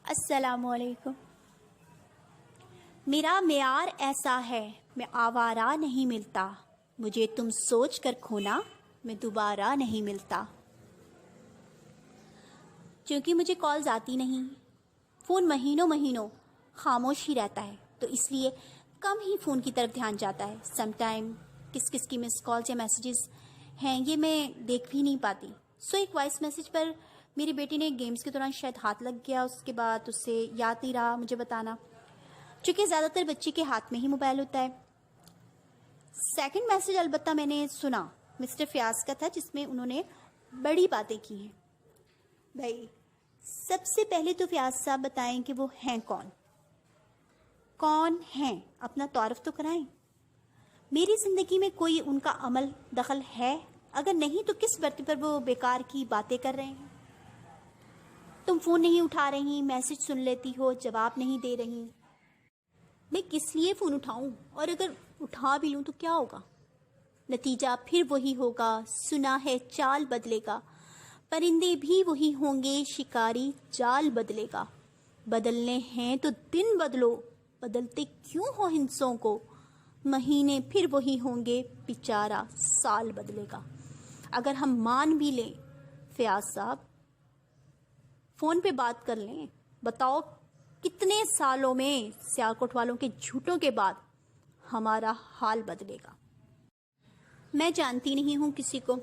السلام علیکم۔ میرا معیار ایسا ہے، میں آوارہ نہیں ملتا، مجھے تم سوچ کر کھونا میں دوبارہ نہیں ملتا۔ چونکہ مجھے کالز آتی نہیں، فون مہینوں خاموش ہی رہتا ہے، تو اس لیے کم ہی فون کی طرف دھیان جاتا ہے۔ سم ٹائم کس کس کی مس کالز یا میسیجز ہیں یہ میں دیکھ بھی نہیں پاتی۔ ایک وائس میسیج پر میری بیٹی نے گیمز کے دوران شاید ہاتھ لگ گیا، اس کے بعد اسے یاد نہیں رہا مجھے بتانا، چونکہ زیادہ تر بچی کے ہاتھ میں ہی موبائل ہوتا ہے۔ سیکنڈ میسیج البتہ میں نے سنا مسٹر فیاض کا تھا، جس میں انہوں نے بڑی باتیں کی ہیں۔ بھائی سب سے پہلے تو فیاض صاحب بتائیں کہ وہ ہیں کون ہیں، اپنا تعارف تو کرائیں۔ میری زندگی میں کوئی ان کا عمل دخل ہے؟ اگر نہیں تو کس برتی پر وہ بیکار کی باتیں کر رہے ہیں؟ تم فون نہیں اٹھا رہی، میسج سن لیتی ہو، جواب نہیں دے رہی۔ میں کس لیے فون اٹھاؤں؟ اور اگر اٹھا بھی لوں تو کیا ہوگا؟ نتیجہ پھر وہی ہوگا، سنا ہے چال بدلے گا، پرندے بھی وہی ہوں گے، شکاری جال بدلے گا۔ بدلنے ہیں تو دن بدلو، بدلتے کیوں ہو ہنسوں کو؟ مہینے پھر وہی ہوں گے، بیچارہ سال بدلے گا۔ اگر ہم مان بھی لیں فیاض صاحب، فون پہ بات کر لیں، بتاؤ کتنے سالوں میں سیالکوٹ والوں کے جھوٹوں کے بعد ہمارا حال بدلے گا؟ میں جانتی نہیں ہوں کسی کو،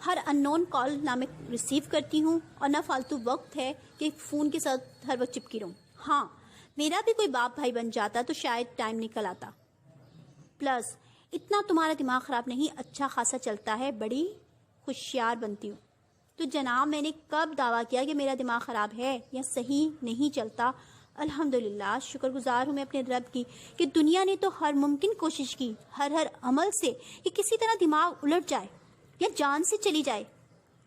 ہر ان نون کال نہ میں ریسیو کرتی ہوں اور نہ فالتو وقت ہے کہ فون کے ساتھ ہر وقت چپکی رہوں۔ ہاں میرا بھی کوئی باپ بھائی بن جاتا تو شاید ٹائم نکل آتا۔ پلس اتنا تمہارا دماغ خراب نہیں، اچھا خاصا چلتا ہے، بڑی ہوشیار بنتی ہوں۔ تو جناب میں نے کب دعویٰ کیا کہ میرا دماغ خراب ہے یا صحیح نہیں چلتا؟ الحمدللہ شکر گزار ہوں میں اپنے رب کی کہ دنیا نے تو ہر ممکن کوشش کی، ہر عمل سے کہ کسی طرح دماغ الٹ جائے یا جان سے چلی جائے،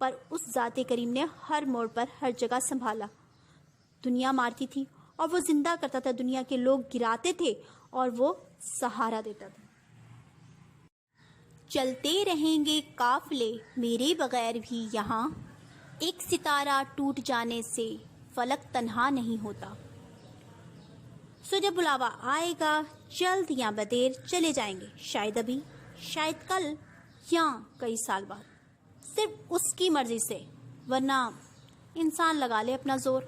پر اس ذات کریم نے ہر موڑ پر ہر جگہ سنبھالا۔ دنیا مارتی تھی اور وہ زندہ کرتا تھا، دنیا کے لوگ گراتے تھے اور وہ سہارا دیتا تھا۔ چلتے رہیں گے قافلے میرے بغیر بھی یہاں، ایک ستارہ ٹوٹ جانے سے فلک تنہا نہیں ہوتا۔ جب بلاوا آئے گا جلد یا بدیر چلے جائیں گے، شاید ابھی، شاید کل یا کئی سال بعد، صرف اس کی مرضی سے، ورنہ انسان لگا لے اپنا زور۔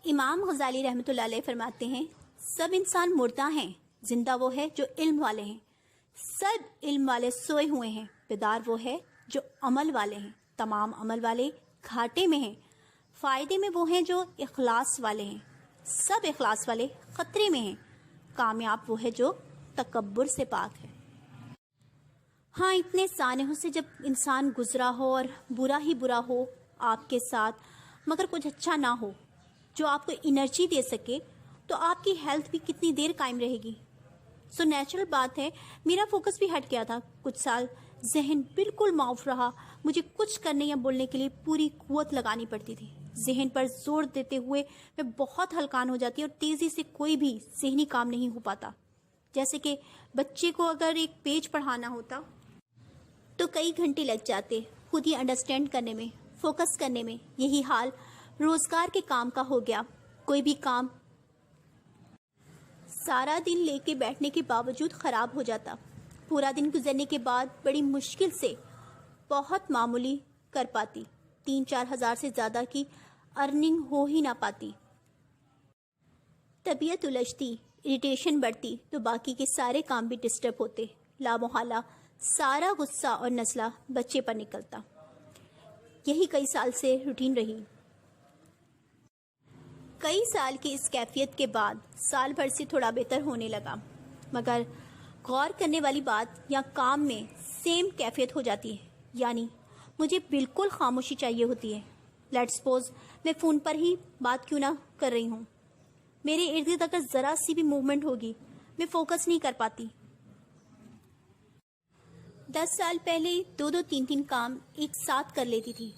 امام غزالی رحمۃ اللہ علیہ فرماتے ہیں، سب انسان مردہ ہیں، زندہ وہ ہے جو علم والے ہیں۔ سب علم والے سوئے ہوئے ہیں، بیدار وہ ہے جو عمل والے ہیں۔ تمام عمل والے گھاٹے میں ہیں، فائدے میں وہ ہیں جو اخلاص والے ہیں۔ سب اخلاص والے خطرے میں ہیں، کامیاب وہ ہے جو تکبر سے پاک ہے۔ ہاں اتنے سانحوں سے جب انسان گزرا ہو اور برا ہی برا ہو آپ کے ساتھ، مگر کچھ اچھا نہ ہو جو آپ کو انرجی دے سکے، تو آپ کی ہیلتھ بھی کتنی دیر قائم رہے گی؟ نیچرل بات ہے، میرا فوکس بھی ہٹ گیا تھا کچھ سال، ذہن بالکل معاف رہا، مجھے کچھ کرنے یا بولنے کے لیے پوری قوت لگانی پڑتی تھی۔ ذہن پر زور دیتے ہوئے میں بہت ہلکان ہو جاتی اور تیزی سے کوئی بھی ذہنی کام نہیں ہو پاتا۔ جیسے کہ بچے کو اگر ایک پیج پڑھانا ہوتا تو کئی گھنٹے لگ جاتے خود ہی انڈرسٹینڈ کرنے میں، فوکس کرنے میں۔ یہی حال روزگار کے کام کا ہو گیا، کوئی بھی کام سارا دن لے کے بیٹھنے کے باوجود خراب ہو جاتا، پورا دن گزرنے کے بعد بڑی مشکل سے بہت معمولی کر پاتی، 3-4 ہزار سے زیادہ کی ارننگ ہو ہی نہ پاتی۔ طبیعت الجھتی، اریٹیشن بڑھتی تو باقی کے سارے کام بھی ڈسٹرب ہوتے، لامحالہ سارا غصہ اور نزلہ بچے پر نکلتا۔ یہی کئی سال سے روٹین رہی۔ کئی سال کی اس کیفیت کے بعد سال بھر سے تھوڑا بہتر ہونے لگا، مگر غور کرنے والی بات یا کام میں سیم کیفیت ہو جاتی ہے، یعنی مجھے بالکل خاموشی چاہیے ہوتی ہے۔ لیٹ سپوز میں فون پر ہی بات کیوں نہ کر رہی ہوں، میرے ارد گرد اگر ذرا سی بھی موومنٹ ہوگی میں فوکس نہیں کر پاتی۔ 10 سال پہلے 2-2 3-3 کام ایک ساتھ کر لیتی تھی،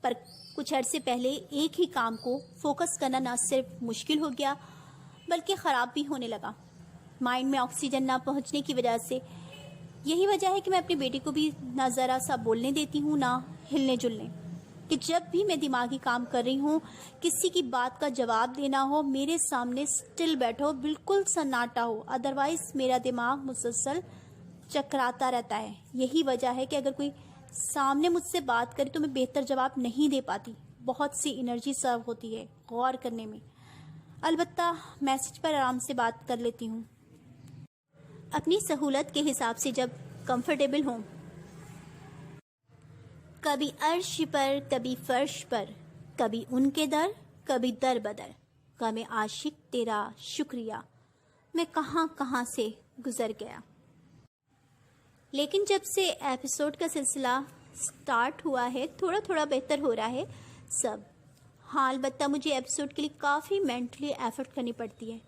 پر کچھ عرصے پہلے ایک ہی کام کو فوکس کرنا نہ صرف مشکل ہو گیا بلکہ خراب بھی ہونے لگا۔ مائنڈ میں آکسیجن نہ پہنچنے کی وجہ سے۔ یہی وجہ ہے کہ میں اپنی بیٹی کو بھی نہ ذرا سا بولنے دیتی ہوں، نہ ہلنے جلنے۔ کہ جب بھی میں دماغی کام کر رہی ہوں، کسی کی بات کا جواب دینا ہو، میرے سامنے سٹل بیٹھو، بالکل سناٹا ہو، ادروائز میرا دماغ مسلسل چکراتا رہتا ہے۔ یہی وجہ ہے کہ اگر کوئی سامنے مجھ سے بات کرے تو میں بہتر جواب نہیں دے پاتی، بہت سی انرجی سرو ہوتی ہے غور کرنے میں۔ البتہ میسج پر آرام سے بات کر لیتی ہوں، اپنی سہولت کے حساب سے جب کمفرٹیبل ہوں، کبھی عرش پر، کبھی فرش پر، کبھی ان کے در، کبھی در بدر، غم عاشق تیرا شکریہ، میں کہاں کہاں سے گزر گیا۔ لیکن جب سے ایپیسوڈ کا سلسلہ سٹارٹ ہوا ہے، تھوڑا تھوڑا بہتر ہو رہا ہے سب۔ ہاں، البتہ مجھے ایپیسوڈ کے لیے کافی مینٹلی ایفرٹ کرنی پڑتی ہے۔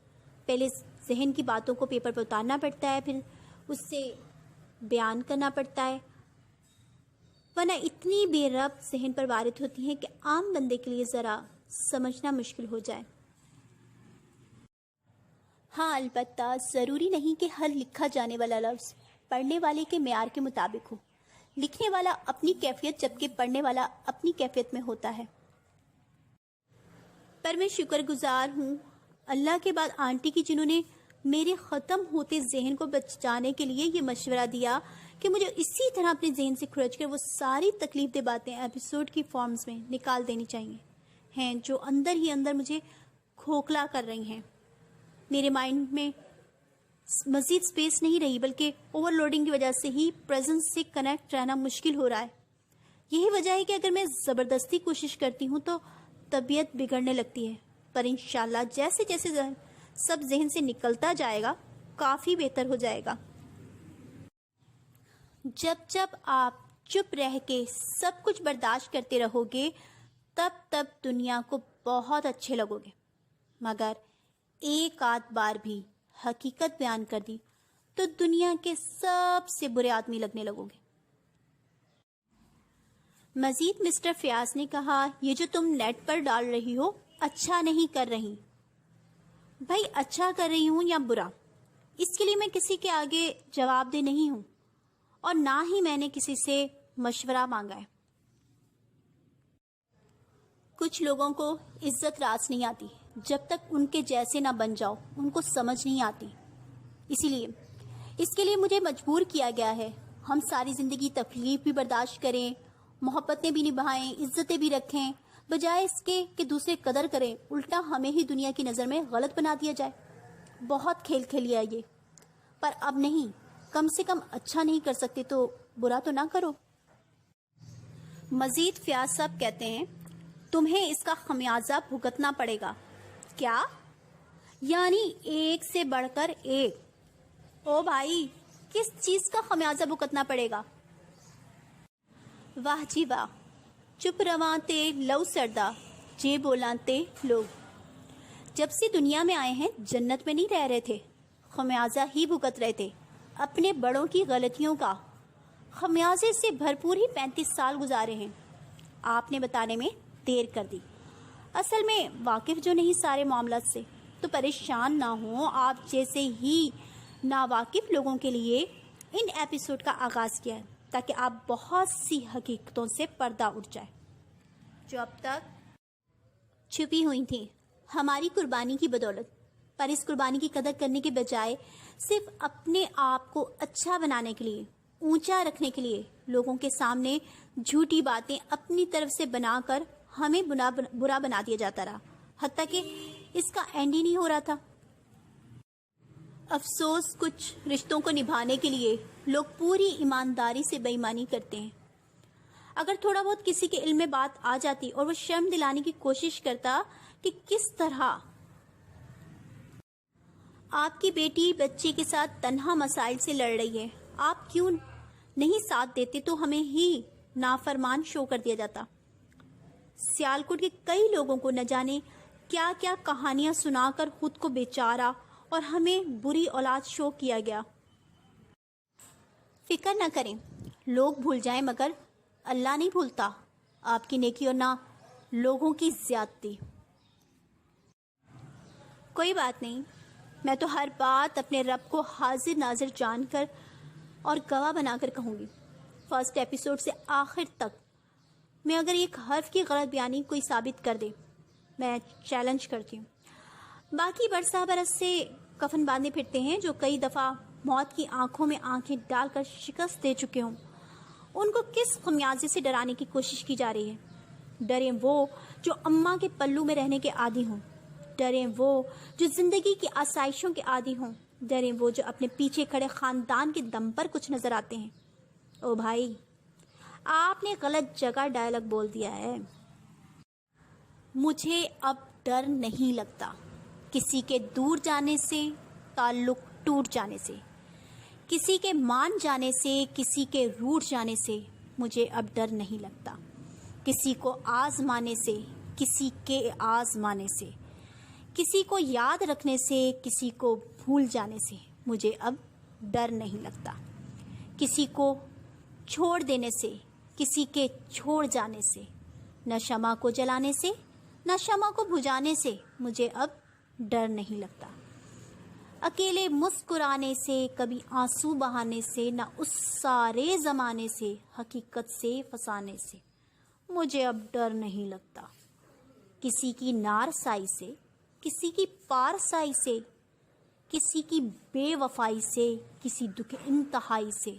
پہلے ذہن کی باتوں کو پیپر پر اتارنا پڑتا ہے، پھر اس سے بیان کرنا پڑتا ہے، ورنہ اتنی بے ربط ذہن پر وارد ہوتی ہیں کہ عام بندے کے لیے ذرا سمجھنا مشکل ہو جائے۔ ہاں، البتہ ضروری نہیں کہ ہر لکھا جانے والا لفظ پڑھنے والے کے معیار کے مطابق ہو۔ لکھنے والا اپنی کیفیت جبکہ پڑھنے والا اپنی کیفیت میں ہوتا ہے۔ پر میں شکر گزار ہوں اللہ کے بعد آنٹی کی، جنہوں نے میرے ختم ہوتے ذہن کو بچانے کے لیے یہ مشورہ دیا کہ مجھے اسی طرح اپنے ذہن سے کھرچ کر وہ ساری تکلیف دہ باتیں ایپیسوڈ کی فارمز میں نکال دینی چاہیے ہیں جو اندر ہی اندر مجھے کھوکھلا کر رہی ہیں۔ میرے مائنڈ میں مزید سپیس نہیں رہی، بلکہ اوور لوڈنگ کی وجہ سے ہی پریزنس سے کنیکٹ رہنا مشکل ہو رہا ہے۔ یہی وجہ ہے کہ اگر میں زبردستی کوشش کرتی ہوں تو طبیعت بگڑنے لگتی ہے، پر انشاءاللہ جیسے جیسے سب ذہن سے نکلتا جائے گا کافی بہتر ہو جائے گا۔ جب جب آپ چپ رہ کے سب کچھ برداشت کرتے رہو گے تب تب دنیا کو بہت اچھے لگو گے، مگر ایک آدھ بار بھی حقیقت بیان کر دی تو دنیا کے سب سے برے آدمی لگنے لگو گے۔ مزید مسٹر فیاض نے کہا، یہ جو تم نیٹ پر ڈال رہی ہو اچھا نہیں کر رہی۔ بھائی، اچھا کر رہی ہوں یا برا، اس کے لیے میں کسی کے آگے جواب دہ نہیں ہوں، اور نہ ہی میں نے کسی سے مشورہ مانگا ہے۔ کچھ لوگوں کو عزت راز نہیں آتی جب تک ان کے جیسے نہ بن جاؤ، ان کو سمجھ نہیں آتی۔ اسی لیے اس کے لیے مجھے مجبور کیا گیا ہے۔ ہم ساری زندگی تکلیف بھی برداشت کریں، محبتیں بھی نبھائیں، عزتیں بھی رکھیں، بجائے اس کے کہ دوسرے قدر کریں، الٹا ہمیں ہی دنیا کی نظر میں غلط بنا دیا جائے۔ بہت کھیل کھیلیا یہ، پر اب نہیں، کم سے کم اچھا نہیں کر سکتے تو برا تو نہ کرو۔ مزید فیاض صاحب کہتے ہیں، تمہیں اس کا خمیازہ بھگتنا پڑے گا۔ کیا؟ یعنی ایک سے بڑھ کر ایک؟ او بھائی، کس چیز کا خمیازہ بھگتنا پڑے گا؟ واہ جی واہ، چپ رواں تے لو سردا جے بولاں تے لوگ۔ جب سے دنیا میں آئے ہیں جنت میں نہیں رہ رہے تھے، خمیازہ ہی بھگت رہے تھے اپنے بڑوں کی غلطیوں کا۔ خمیازے سے بھرپور ہی 35 سال گزارے ہیں، آپ نے بتانے میں دیر کر دی۔ اصل میں واقف جو نہیں سارے معاملات سے، تو پریشان نہ ہوں، آپ جیسے ہی ناواقف لوگوں کے لیے ان ایپیسوڈ کا آغاز کیا ہے تاکہ آپ بہت سی حقیقتوں سے پردہ اٹھ جائے جو اب تک چھپی ہوئی تھیں ہماری قربانی کی بدولت۔ پر اس قربانی کی قدر کرنے کے بجائے صرف اپنے آپ کو اچھا بنانے کے لیے، اونچا رکھنے کے لیے لوگوں کے سامنے جھوٹی باتیں اپنی طرف سے بنا کر ہمیں برا بنا دیا جاتا رہا، حتیٰ کہ اس کا اینڈ ہی نہیں ہو رہا تھا۔ افسوس، کچھ رشتوں کو نبھانے کے لیے لوگ پوری ایمانداری سے بے ایمانی کرتے ہیں۔ اگر تھوڑا بہت کسی کے علم میں بات آ جاتی اور وہ شرم دلانے کی کوشش کرتا کہ کس طرح آپ کی بیٹی بچے کے ساتھ تنہا مسائل سے لڑ رہی ہے، آپ کیوں نہیں ساتھ دیتے، تو ہمیں ہی نافرمان شو کر دیا جاتا۔ سیالکوٹ کے کئی لوگوں کو نہ جانے کیا کیا کہانیاں سنا کر خود کو بیچارہ اور ہمیں بری اولاد شو کیا گیا۔ فکر نہ کریں، لوگ بھول جائیں مگر اللہ نہیں بھولتا آپ کی نیکی اور نہ لوگوں کی زیادتی۔ کوئی بات نہیں، میں تو ہر بات اپنے رب کو حاضر ناظر جان کر اور گواہ بنا کر کہوں گی۔ فرسٹ ایپیسوڈ سے آخر تک میں اگر ایک حرف کی غلط بیانی کوئی ثابت کر دے، میں چیلنج کرتی ہوں۔ باقی برسہ برس سے کفن باندھے پھرتے ہیں جو کئی دفعہ موت کی آنکھوں میں آنکھیں ڈال کر شکست دے چکے ہوں، ان کو کس خمیازے سے ڈرانے کی کوشش کی جا رہی ہے؟ ڈریں وہ جو اماں کے پلو میں رہنے کے عادی ہوں، ڈریں وہ جو زندگی کی آسائشوں کے عادی ہوں، ڈریں وہ جو اپنے پیچھے کھڑے خاندان کے دم پر کچھ نظر آتے ہیں۔ او بھائی، آپ نے غلط جگہ ڈائلاگ بول دیا ہے۔ مجھے اب ڈر نہیں لگتا کسی کے دور جانے سے، تعلق ٹوٹ جانے سے، کسی کے مان جانے سے، کسی کے روٹھ جانے سے مجھے اب ڈر نہیں لگتا۔ کسی کو آزمانے سے، کسی کے آزمانے سے، کسی کو یاد رکھنے سے، کسی کو بھول جانے سے مجھے اب ڈر نہیں لگتا۔ کسی کو چھوڑ دینے سے، کسی کے چھوڑ جانے سے، نہ شمع کو جلانے سے، نہ شمع کو بجھانے سے مجھے اب ڈر نہیں لگتا۔ اکیلے مسکرانے سے، کبھی آنسو بہانے سے، نہ اس سارے زمانے سے، حقیقت سے فسانے سے مجھے اب ڈر نہیں لگتا۔ کسی کی نارسائی سے، کسی کی پارسائی سے، کسی کی بے وفائی سے، کسی دکھ انتہائی سے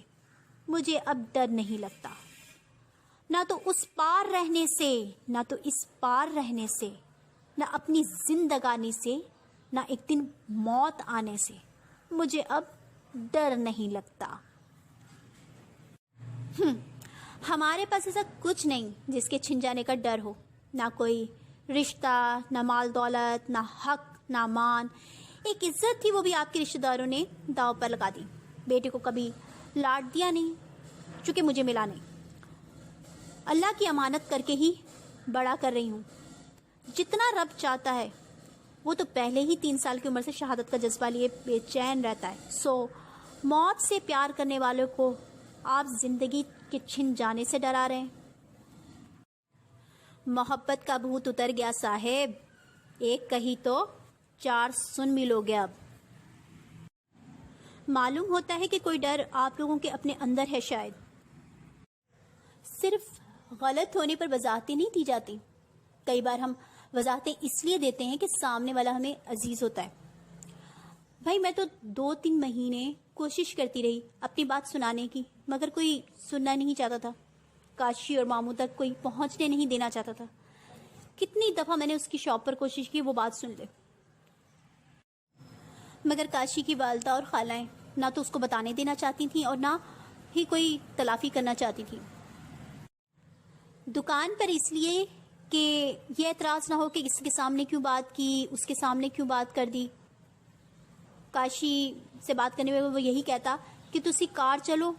مجھے اب ڈر نہیں لگتا۔ نہ تو اس پار رہنے سے، نہ تو اس پار رہنے سے، نہ اپنی زندگانی سے، نہ ایک دن موت آنے سے مجھے اب ڈر نہیں لگتا۔ ہمارے پاس ایسا کچھ نہیں جس کے چھن جانے کا ڈر ہو، نہ کوئی رشتہ، نہ مال دولت، نہ حق، نہ مان۔ ایک عزت تھی، وہ بھی آپ کے رشتہ داروں نے داؤ پر لگا دی۔ بیٹے کو کبھی لاڈ دیا نہیں، چونکہ مجھے ملا نہیں۔ اللہ کی امانت کر کے ہی بڑا کر رہی ہوں۔ جتنا رب چاہتا ہے، وہ تو پہلے ہی 3 سال کی عمر سے شہادت کا جذبہ لیے بے چین رہتا ہے۔ سو موت سے پیار کرنے والوں کو آپ زندگی کے چھن جانے سے ڈرا رہے ہیں۔ محبت کا بھوت اتر گیا صاحب، ایک کہی تو 4 سن ملو گے۔ اب معلوم ہوتا ہے کہ کوئی ڈر آپ لوگوں کے اپنے اندر ہے، شاید صرف غلط ہونے پر وضاحتیں نہیں دی جاتی۔ کئی بار ہم وضاحتیں اس لیے دیتے ہیں کہ سامنے والا ہمیں عزیز ہوتا ہے۔ بھائی، میں تو 2-3 مہینے کوشش کرتی رہی اپنی بات سنانے کی، مگر کوئی سننا نہیں چاہتا تھا۔ کاشی اور ماموں تک کوئی پہنچنے نہیں دینا چاہتا تھا۔ کتنی دفعہ میں نے اس کی شاپ پر کوشش کی وہ بات سن لے، مگر کاشی کی والدہ اور خالائیں نہ تو اس کو بتانے دینا چاہتی تھیں اور نہ ہی کوئی تلافی کرنا چاہتی تھیں۔ دکان پر اس لیے کہ یہ اعتراض نہ ہو کہ اس کے سامنے کیوں بات کی، اس کے سامنے کیوں بات کر دی۔ کاشی سے بات کرنے میں وہ یہی کہتا کہ تسی کار چلو،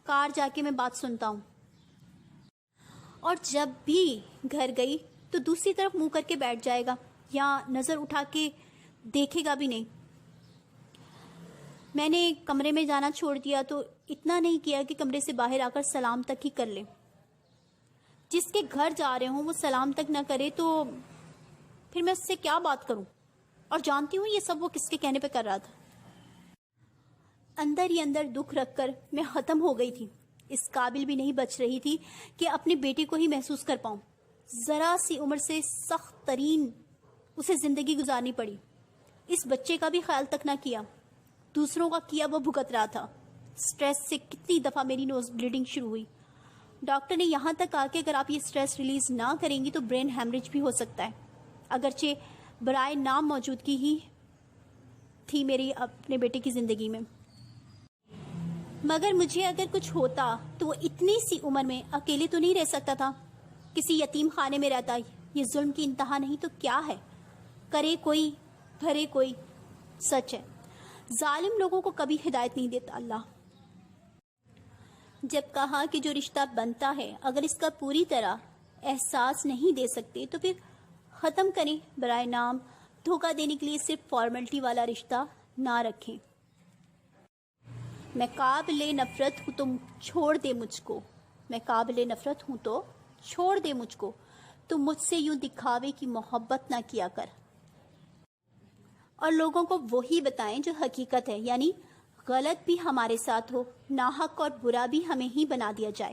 کار جا کے میں بات سنتا ہوں۔ اور جب بھی گھر گئی تو دوسری طرف منہ کر کے بیٹھ جائے گا یا نظر اٹھا کے دیکھے گا بھی نہیں۔ میں نے کمرے میں جانا چھوڑ دیا تو اتنا نہیں کیا کہ کمرے سے باہر آ کر سلام تک ہی کر لے۔ جس کے گھر جا رہے ہوں وہ سلام تک نہ کرے تو پھر میں اس سے کیا بات کروں؟ اور جانتی ہوں یہ سب وہ کس کے کہنے پہ کر رہا تھا۔ اندر ہی اندر دکھ رکھ کر میں ختم ہو گئی تھی، اس قابل بھی نہیں بچ رہی تھی کہ اپنے بیٹے کو ہی محسوس کر پاؤں۔ ذرا سی عمر سے سخت ترین اسے زندگی گزارنی پڑی۔ اس بچے کا بھی خیال تک نہ کیا، دوسروں کا کیا وہ بھگت رہا تھا۔ سٹریس سے کتنی دفعہ میری نوز بلیڈنگ شروع ہوئی۔ ڈاکٹر نے یہاں تک کہا کہ اگر آپ یہ سٹریس ریلیز نہ کریں گی تو برین ہیمریج بھی ہو سکتا ہے۔ اگرچہ برائے نام موجودگی ہی تھی میری اپنے بیٹے کی زندگی میں، مگر مجھے اگر کچھ ہوتا تو وہ اتنی سی عمر میں اکیلے تو نہیں رہ سکتا تھا، کسی یتیم خانے میں رہتا۔ یہ ظلم کی انتہا نہیں تو کیا ہے؟ کرے کوئی بھرے کوئی۔ سچ ہے، ظالم لوگوں کو کبھی ہدایت نہیں دیتا اللہ۔ جب کہا کہ جو رشتہ بنتا ہے اگر اس کا پوری طرح احساس نہیں دے سکتے تو پھر ختم کریں، برائے نام دھوکہ دینے کے لیے صرف فارمیلٹی والا رشتہ نہ رکھیں۔ میں قابل نفرت ہوں، تم چھوڑ دے مجھ کو۔ میں قابل نفرت ہوں تو چھوڑ دے مجھ کو، تم مجھ سے یوں دکھاوے کی محبت نہ کیا کر۔ اور لوگوں کو وہی بتائیں جو حقیقت ہے، یعنی غلط بھی ہمارے ساتھ ہو، ناحق اور برا بھی ہمیں ہی بنا دیا جائے۔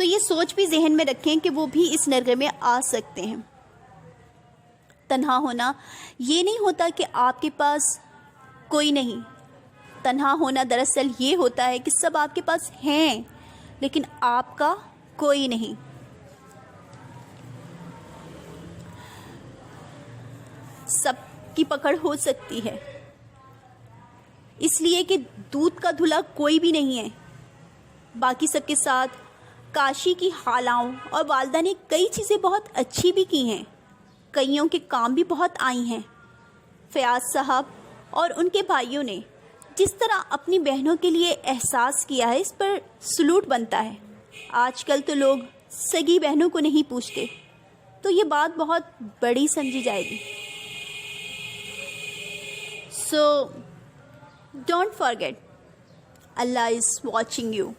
تو یہ سوچ بھی ذہن میں رکھیں کہ وہ بھی اس نرغے میں آ سکتے ہیں۔ تنہا ہونا یہ نہیں ہوتا کہ آپ کے پاس کوئی نہیں، تنہا ہونا دراصل یہ ہوتا ہے کہ سب آپ کے پاس ہیں لیکن آپ کا کوئی نہیں۔ سب کی پکڑ ہو سکتی ہے، اس لیے کہ دودھ کا دھلا کوئی بھی نہیں ہے۔ باقی سب کے ساتھ کاشی کی خالاؤں اور والدہ نے کئی چیزیں بہت اچھی بھی کی ہیں، کئیوں کے کام بھی بہت آئی ہیں۔ فیاض صاحب اور ان کے بھائیوں نے جس طرح اپنی بہنوں کے لیے احساس کیا ہے، اس پر سلوٹ بنتا ہے۔ آج کل تو لوگ سگی بہنوں کو نہیں پوچھتے، تو یہ بات بہت بڑی سمجھی جائے گی۔ So don't forget, Allah is watching you.